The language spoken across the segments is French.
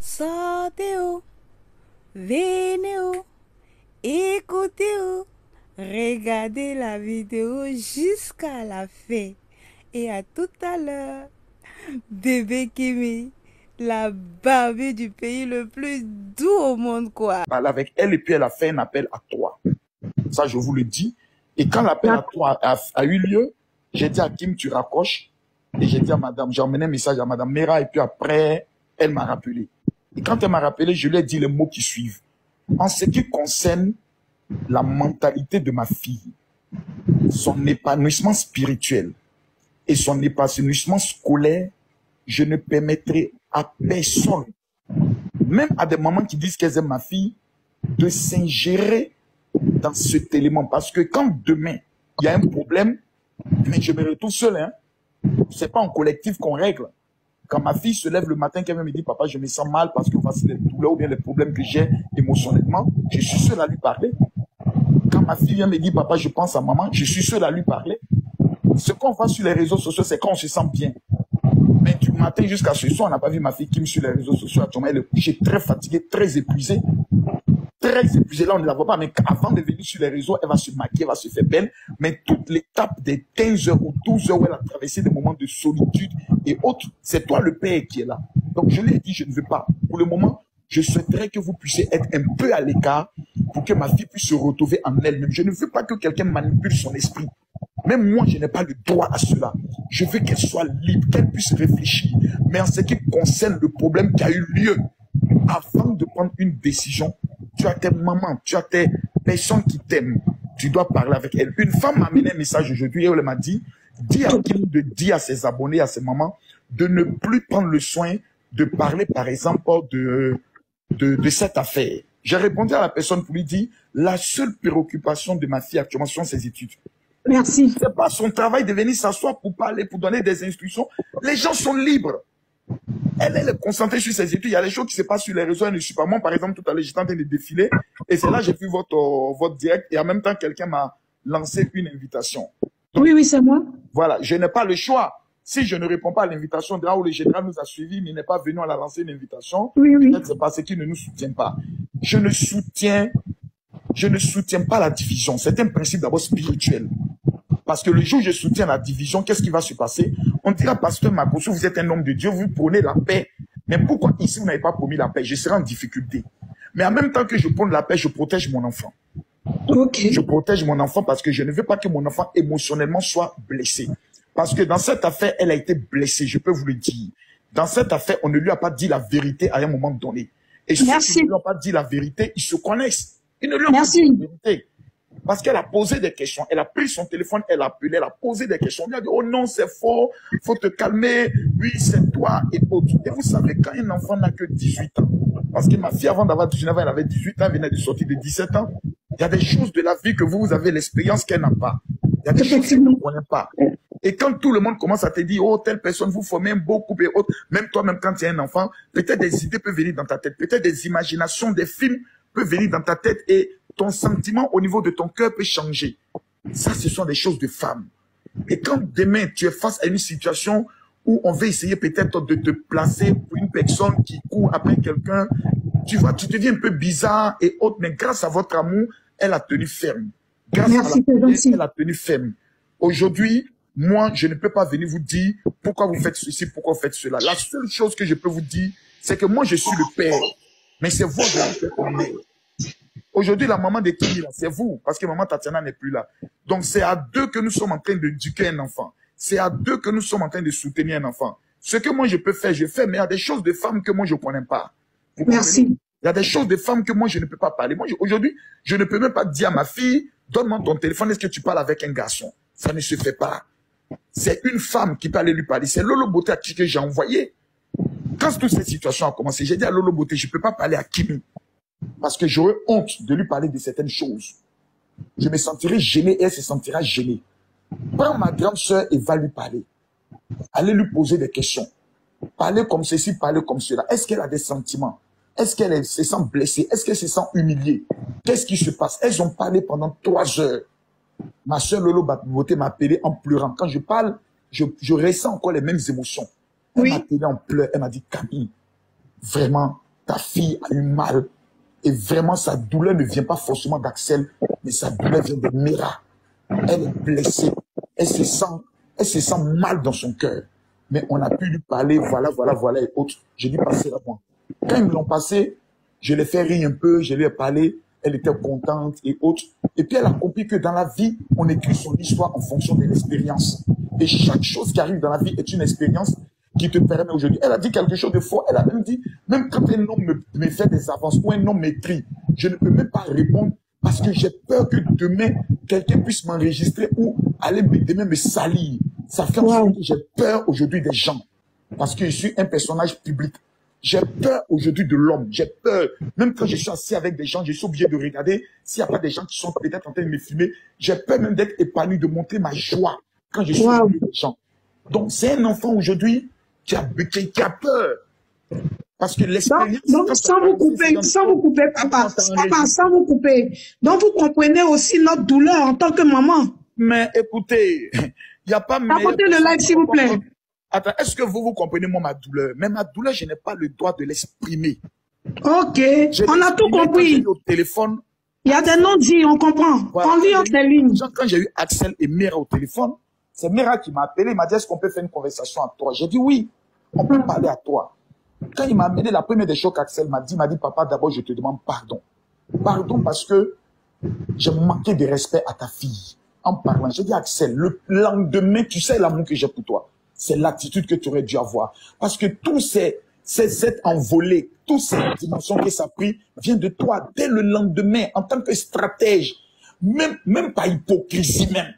Sortez-vous, venez-vous, écoutez-vous, regardez la vidéo jusqu'à la fin. Et à tout à l'heure, bébé Kimi, la Barbie du pays le plus doux au monde, quoi. Parle avec elle et puis elle a fait un appel à toi. Ça, je vous le dis. Et quand l'appel à toi a eu lieu, j'ai dit à Kim, tu raccroches. Et j'ai dit à madame, j'ai emmené un message à madame Mera et puis après, elle m'a rappelé. Et quand elle m'a rappelé, je lui ai dit les mots qui suivent. En ce qui concerne la mentalité de ma fille, son épanouissement spirituel et son épanouissement scolaire, je ne permettrai à personne, même à des mamans qui disent qu'elles aiment ma fille, de s'ingérer dans cet élément. Parce que quand demain, il y a un problème, mais je me retrouve seul, hein. C'est pas en collectif qu'on règle. Quand ma fille se lève le matin, qu'elle me dit, papa, je me sens mal parce que voici les douleurs ou bien les problèmes que j'ai émotionnellement, je suis seul à lui parler. Quand ma fille vient me dire, papa, je pense à maman, je suis seul à lui parler. Ce qu'on voit sur les réseaux sociaux, c'est quand on se sent bien. Mais du matin jusqu'à ce soir, on n'a pas vu ma fille Kim sur les réseaux sociaux. Actuellement, elle est couchée très fatiguée, très épuisée. Très épuisée. Là, on ne la voit pas. Mais avant de venir sur les réseaux, elle va se maquiller, elle va se faire belle. Mais toute l'étape des 15 heures ou 12 heures où elle a traversé des moments de solitude et autres, c'est toi le père qui est là. Donc, je lui ai dit, je ne veux pas. Pour le moment, je souhaiterais que vous puissiez être un peu à l'écart pour que ma fille puisse se retrouver en elle-même. Je ne veux pas que quelqu'un manipule son esprit. Même moi, je n'ai pas le droit à cela. Je veux qu'elle soit libre, qu'elle puisse réfléchir. Mais en ce qui concerne le problème qui a eu lieu, avant de prendre une décision, tu as tes mamans, tu as tes personnes qui t'aiment. Tu dois parler avec elles. Une femme m'a amené un message aujourd'hui et elle m'a dit, dis à Kim de dire à ses abonnés, à ses mamans, de ne plus prendre le soin de parler, par exemple, de cette affaire. J'ai répondu à la personne pour lui dire, la seule préoccupation de ma fille actuellement sont ses études. Merci. C'est pas son travail de venir s'asseoir pour parler, pour donner des instructions. Les gens sont libres. Elle est concentrée sur ses études. Il y a des choses qui se passent sur les réseaux. Elle ne suit pas. Moi, par exemple, tout à l'heure, j'étais en train de défiler. Et c'est là que j'ai vu votre direct. Et en même temps, quelqu'un m'a lancé une invitation. Donc, oui, c'est moi. Voilà, je n'ai pas le choix. Si je ne réponds pas à l'invitation de là où le général nous a suivis, mais il n'est pas venu à la lancer une invitation, peut-être c'est parce qu'il ne nous soutient pas. Je ne soutiens pas la division. C'est un principe d'abord spirituel. Parce que le jour où je soutiens la division, qu'est-ce qui va se passer? On dira, pasteur Makosso, vous êtes un homme de Dieu, vous prenez la paix. Mais pourquoi ici vous n'avez pas promis la paix? Je serai en difficulté. Mais en même temps que je prends la paix, je protège mon enfant. Okay. Je protège mon enfant parce que je ne veux pas que mon enfant émotionnellement soit blessé. Parce que dans cette affaire, elle a été blessée, je peux vous le dire. Dans cette affaire, on ne lui a pas dit la vérité à un moment donné. Et ceux qui ne lui ont pas dit la vérité, ils se connaissent. Ils ne lui ont pas dit la vérité. Parce qu'elle a posé des questions. Elle a pris son téléphone, elle a appelé, elle a posé des questions. Elle a dit, oh non, c'est faux, faut te calmer. Oui, c'est toi et autres. Et vous savez, quand un enfant n'a que 18 ans, parce que ma fille, avant d'avoir 19 ans, elle avait 18 ans, elle venait de sortir de 17 ans. Il y a des choses de la vie que vous avez l'expérience qu'elle n'a pas. Il y a des choses qu'elle ne connaît pas. Et quand tout le monde commence à te dire, oh, telle personne, vous formez un beau couple et autres, même toi-même quand tu es un enfant, peut-être des idées peuvent venir dans ta tête, peut-être des imaginations, des films peuvent venir dans ta tête et ton sentiment au niveau de ton cœur peut changer. Ça, ce sont des choses de femmes. Et quand demain, tu es face à une situation où on veut essayer peut-être de te placer pour une personne qui court après quelqu'un, tu vois, tu deviens un peu bizarre et autres, mais grâce à votre amour, elle a tenu ferme. Grâce à la prière, elle a tenu ferme. Aujourd'hui, moi, je ne peux pas venir vous dire pourquoi vous faites ceci, pourquoi vous faites cela. La seule chose que je peux vous dire, c'est que moi, je suis le père. Mais c'est vous la mère. Aujourd'hui, la maman de Kimi, c'est vous, parce que maman Tatiana n'est plus là. Donc, c'est à deux que nous sommes en train d'éduquer un enfant. C'est à deux que nous sommes en train de soutenir un enfant. Ce que moi, je peux faire, je fais, mais il y a des choses de femmes que moi, je ne connais pas. Merci. Il y a des choses de femmes que moi, je ne peux pas parler. Moi, aujourd'hui, je ne peux même pas dire à ma fille, donne-moi ton téléphone, est-ce que tu parles avec un garçon? Ça ne se fait pas. C'est une femme qui peut aller lui parler. C'est Lolo Beauté à qui que j'ai envoyé. Quand toute cette situation a commencé, j'ai dit à Lolo Beauté, je ne peux pas parler à Kimi. Parce que j'aurais honte de lui parler de certaines choses. Je me sentirais gêné et elle se sentira gênée. Prends ma grande sœur et va lui parler. Allez lui poser des questions. Parler comme ceci, parler comme cela. Est-ce qu'elle a des sentiments? Est-ce qu'elle se sent blessée? Est-ce qu'elle se sent humiliée? Qu'est-ce qui se passe? Elles ont parlé pendant 3 heures. Ma sœur Lolo Beauté m'a appelé en pleurant. Quand je parle, je ressens encore les mêmes émotions. Elle m'a appelé en pleurs. Elle m'a dit, Camille, vraiment, ta fille a eu mal. Et vraiment, sa douleur ne vient pas forcément d'Axel, mais sa douleur vient de Mera. Elle est blessée. Elle se sent mal dans son cœur. Mais on a pu lui parler, voilà, et autres. J'ai dit, passez la moi. Quand ils me l'ont passé, je l'ai fait rire un peu, je lui ai parlé, elle était contente et autres. Et puis elle a compris que dans la vie, on écrit son histoire en fonction de l'expérience. Et chaque chose qui arrive dans la vie est une expérience qui te permet aujourd'hui. Elle a dit quelque chose de fort. Elle a même dit, même quand un homme me fait des avances ou un homme m'écrit, je ne peux même pas répondre parce que j'ai peur que demain, quelqu'un puisse m'enregistrer ou aller demain me salir. Ça fait en sorte que j'ai peur aujourd'hui des gens parce que je suis un personnage public. J'ai peur aujourd'hui de l'homme. J'ai peur. Même quand je suis assis avec des gens, je suis obligé de regarder s'il n'y a pas des gens qui sont peut-être en train de me filmer. J'ai peur même d'être épanoui, de montrer ma joie quand je suis avec des gens. Donc, c'est un enfant aujourd'hui qui a peur. Parce que l'expérience... Donc, sans vous couper, papa, sans vous couper. Donc, vous comprenez aussi notre douleur en tant que maman. Mais écoutez, il n'y a pas... Apportez le live, s'il vous plaît. Attends, est-ce que vous comprenez moi ma douleur? Mais ma douleur, je n'ai pas le droit de l'exprimer. Ok, on a tout compris. Au téléphone, il y a des non-dits, on comprend. Voilà. On lit entre les lignes. Quand j'ai eu Axel et Mera au téléphone, c'est Mera qui m'a appelé, il m'a dit, est-ce qu'on peut faire une conversation à toi? J'ai dit oui, on peut parler à toi. Quand il m'a amené la première des choses qu'Axel m'a dit, papa, d'abord, je te demande pardon. Pardon parce que j'ai manqué de respect à ta fille. En parlant, j'ai dit, Axel, le lendemain, tu sais l'amour que j'ai pour toi. C'est l'attitude que tu aurais dû avoir. Parce que tout cette envolée, toutes ces dimensions que ça a pris, vient de toi dès le lendemain, en tant que stratège. Même pas hypocrisie même.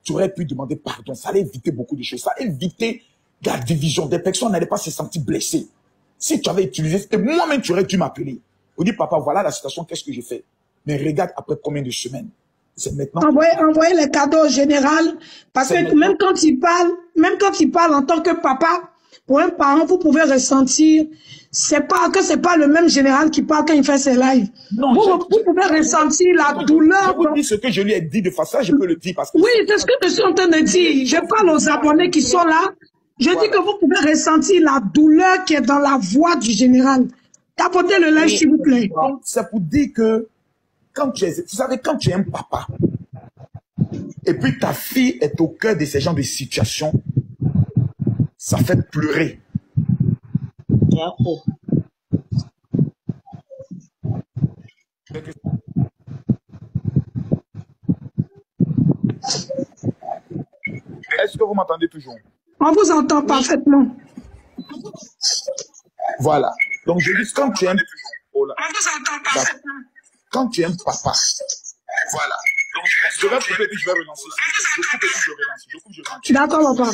Tu aurais pu demander pardon. Ça allait éviter beaucoup de choses. Ça allait éviter la division. Des personnes n'allaient pas se sentir blessées. Si tu avais utilisé, et moi-même, tu aurais dû m'appeler. On dit, papa, voilà la situation, qu'est-ce que j'ai fait? Mais regarde après combien de semaines. C'est maintenant. Envoyez les cadeaux au général. Parce que maintenant, même quand il parle en tant que papa, pour un parent, vous pouvez ressentir, c'est pas le même général qui parle quand il fait ses lives. Non, vous pouvez ressentir la douleur. Je vous dis ce que je lui ai dit de façon, je peux le dire parce que. Oui, c'est ce que je suis en train de dire. Je parle aux abonnés qui sont là. Je dis que vous pouvez ressentir la douleur qui est dans la voix du général. Tapotez le live, s'il vous plaît. C'est pour dire que, vous savez, quand tu es un papa, et puis ta fille est au cœur de ces genres de situations, ça fait pleurer. Est-ce que vous m'entendez toujours? On vous entend parfaitement. Voilà. Donc je dis, quand tu es un... On vous entend parfaitement. Quand tu es un papa, voilà. Donc, je vais relancer. Je coupe et je relance. D'accord, papa.